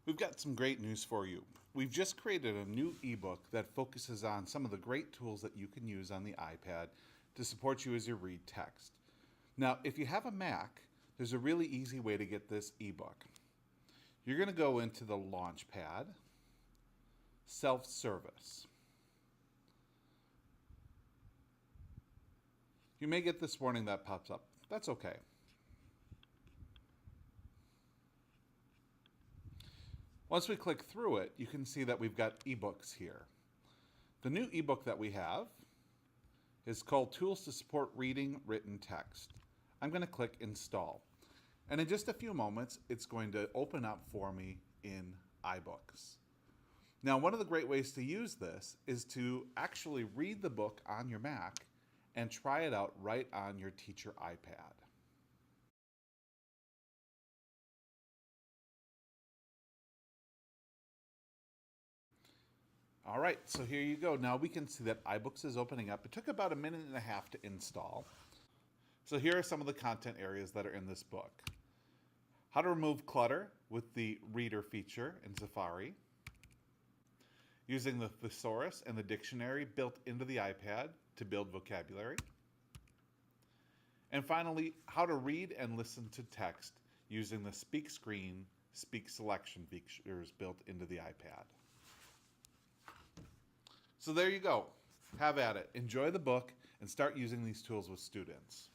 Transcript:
We've got some great news for you. We've just created a new ebook that focuses on some of the great tools that you can use on the iPad to support you as you read text. Now, if you have a Mac, there's a really easy way to get this ebook. You're going to go into the Launchpad, Self-Service. You may get this warning that pops up. That's okay. Once we click through it, you can see that we've got ebooks here. The new ebook that we have is called Tools to Support Reading Written Text. I'm going to click Install. And in just a few moments, it's going to open up for me in iBooks. Now, one of the great ways to use this is to actually read the book on your Mac and try it out right on your teacher iPad. All right, so here you go. Now we can see that iBooks is opening up. It took about 1.5 minutes to install. So here are some of the content areas that are in this book. How to remove clutter with the Reader feature in Safari. Using the thesaurus and the dictionary built into the iPad to build vocabulary. And finally, how to read and listen to text using the Speak Screen, Speak Selection features built into the iPad. So there you go. Have at it. Enjoy the book and start using these tools with students.